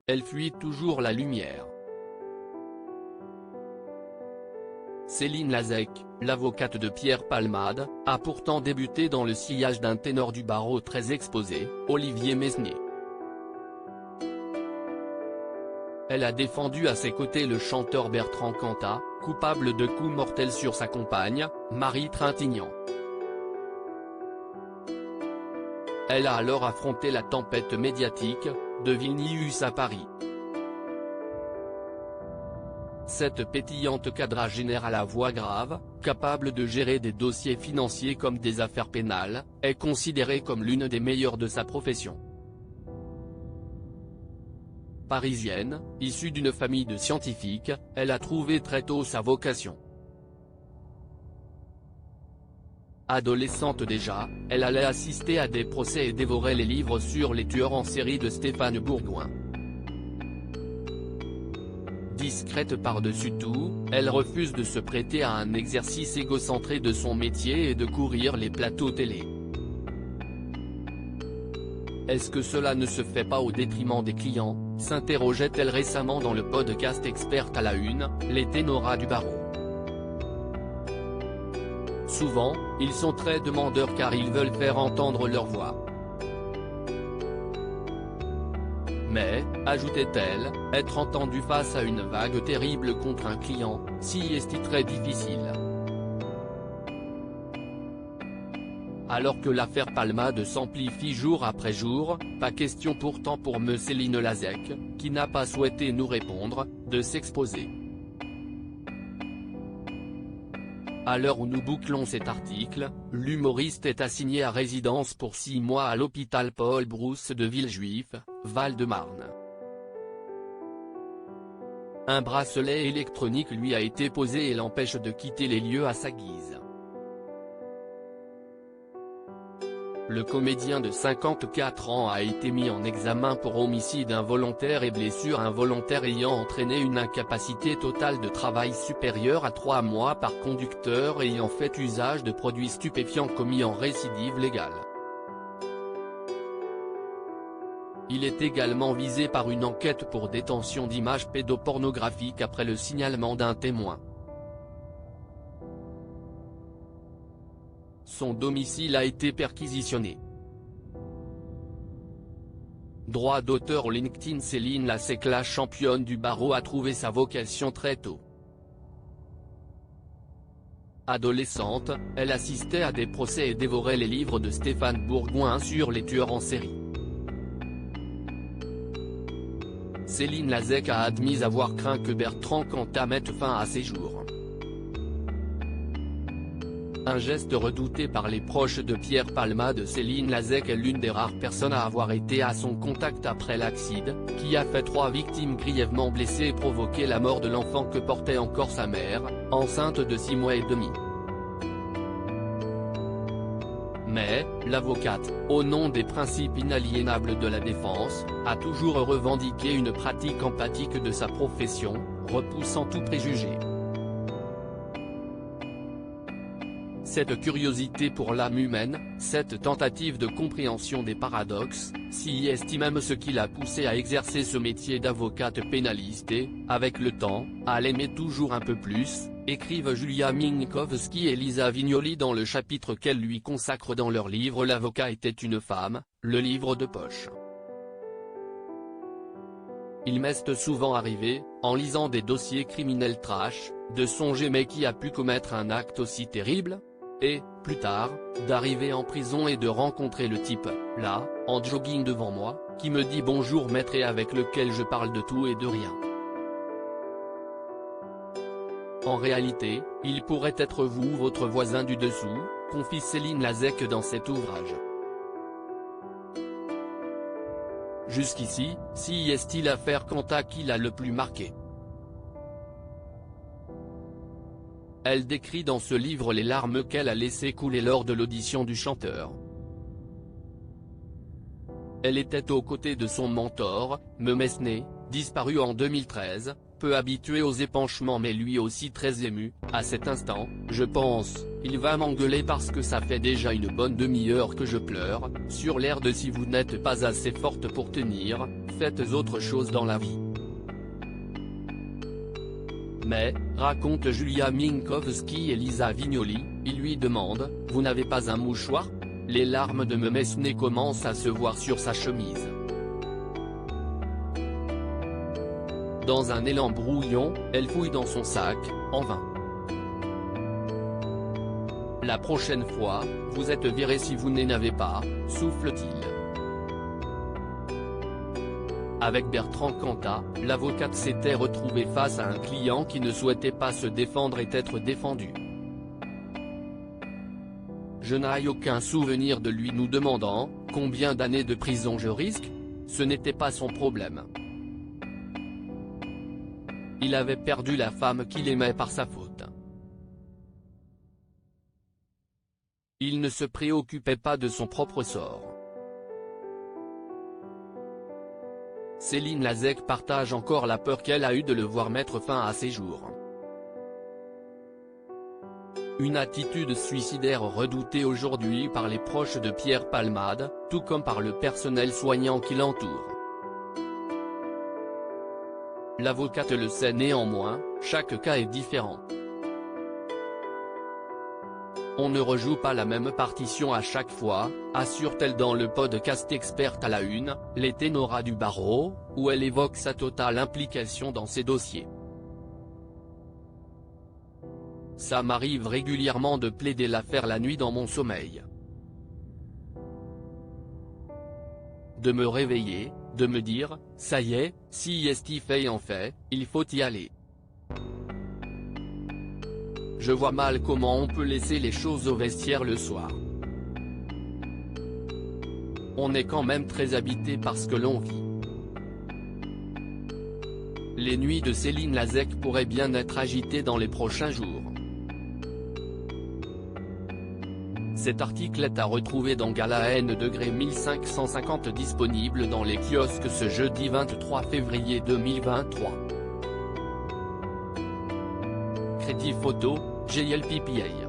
elle fuit toujours la lumière. Céline Lazec, l'avocate de Pierre Palmade, a pourtant débuté dans le sillage d'un ténor du barreau très exposé, Olivier Mesnier. Elle a défendu à ses côtés le chanteur Bertrand Cantat, coupable de coups mortels sur sa compagne, Marie Trintignant. Elle a alors affronté la tempête médiatique, de Vilnius à Paris. Cette pétillante quadragénaire à la voix grave, capable de gérer des dossiers financiers comme des affaires pénales, est considérée comme l'une des meilleures de sa profession. Parisienne, issue d'une famille de scientifiques, elle a trouvé très tôt sa vocation. Adolescente déjà, elle allait assister à des procès et dévorer les livres sur les tueurs en série de Stéphane Bourgoin. Discrète par-dessus tout, elle refuse de se prêter à un exercice égocentré de son métier et de courir les plateaux télé. Est-ce que cela ne se fait pas au détriment des clients, s'interrogeait-elle récemment dans le podcast Experte à la Une, les ténorats du barreau. Souvent, ils sont très demandeurs car ils veulent faire entendre leur voix. Mais, ajoutait-elle, être entendu face à une vague terrible contre un client, si est très difficile. Alors que l'affaire Palmade s'amplifie jour après jour, pas question pourtant pour Céline Lazec, qui n'a pas souhaité nous répondre, de s'exposer. À l'heure où nous bouclons cet article, l'humoriste est assigné à résidence pour 6 mois à l'hôpital Paul Brousse de Villejuif, Val-de-Marne. Un bracelet électronique lui a été posé et l'empêche de quitter les lieux à sa guise. Le comédien de 54 ans a été mis en examen pour homicide involontaire et blessure involontaire ayant entraîné une incapacité totale de travail supérieure à 3 mois par conducteur ayant fait usage de produits stupéfiants commis en récidive légale. Il est également visé par une enquête pour détention d'images pédopornographiques après le signalement d'un témoin. Son domicile a été perquisitionné. Droit d'auteur LinkedIn. Céline Lazec, la championne du barreau, a trouvé sa vocation très tôt. Adolescente, elle assistait à des procès et dévorait les livres de Stéphane Bourgoin sur les tueurs en série. Céline Lazec a admis avoir craint que Bertrand Cantat mette fin à ses jours. Un geste redouté par les proches de Pierre Palmade. Céline Lazec est l'une des rares personnes à avoir été à son contact après l'accident, qui a fait 3 victimes grièvement blessées et provoqué la mort de l'enfant que portait encore sa mère, enceinte de 6 mois et demi. Mais, l'avocate, au nom des principes inaliénables de la défense, a toujours revendiqué une pratique empathique de sa profession, repoussant tout préjugé. Cette curiosité pour l'âme humaine, cette tentative de compréhension des paradoxes, si est même ce qui l'a poussé à exercer ce métier d'avocate pénaliste et, avec le temps, à l'aimer toujours un peu plus, écrivent Julia Minkowski et Lisa Vignoli dans le chapitre qu'elles lui consacrent dans leur livre L'avocat était une femme, le livre de poche. Il m'est souvent arrivé, en lisant des dossiers criminels trash, de songer mais qui a pu commettre un acte aussi terrible ? Et, plus tard, d'arriver en prison et de rencontrer le type, là, en jogging devant moi, qui me dit bonjour maître et avec lequel je parle de tout et de rien. En réalité, il pourrait être vous ou votre voisin du dessous, confie Céline Lazec dans cet ouvrage. Jusqu'ici, si est-il l'affaire Cantat qui l'a le plus marqué. Elle décrit dans ce livre les larmes qu'elle a laissé couler lors de l'audition du chanteur. Elle était aux côtés de son mentor, Mesnier, disparu en 2013, peu habitué aux épanchements mais lui aussi très ému. À cet instant, je pense, il va m'engueuler parce que ça fait déjà une bonne demi-heure que je pleure, sur l'air de si vous n'êtes pas assez forte pour tenir, faites autre chose dans la vie. Mais, raconte Julia Minkowski et Lisa Vignoli, il lui demande, vous n'avez pas un mouchoir? Les larmes de Mesney commencent à se voir sur sa chemise. Dans un élan brouillon, elle fouille dans son sac, en vain. La prochaine fois, vous êtes viré si vous n'en avez pas, souffle-t-il. Avec Bertrand Cantat, l'avocate s'était retrouvée face à un client qui ne souhaitait pas se défendre et être défendu. Je n'ai aucun souvenir de lui nous demandant « Combien d'années de prison je risque ?» Ce n'était pas son problème. Il avait perdu la femme qu'il aimait par sa faute. Il ne se préoccupait pas de son propre sort. Céline Lazec partage encore la peur qu'elle a eue de le voir mettre fin à ses jours. Une attitude suicidaire redoutée aujourd'hui par les proches de Pierre Palmade, tout comme par le personnel soignant qui l'entoure. L'avocate le sait néanmoins, chaque cas est différent. On ne rejoue pas la même partition à chaque fois, assure-t-elle dans le podcast Experte à la Une, les ténoras du barreau, où elle évoque sa totale implication dans ces dossiers. Ça m'arrive régulièrement de plaider l'affaire la nuit dans mon sommeil. De me réveiller, de me dire, ça y est, si Estifey en fait, il faut y aller. Je vois mal comment on peut laisser les choses au vestiaire le soir. On est quand même très habité par ce que l'on vit. Les nuits de Céline Lazec pourraient bien être agitées dans les prochains jours. Cet article est à retrouver dans Gala N degré 1550 disponible dans les kiosques ce jeudi 23 février 2023. Crédit photo, GLPPA.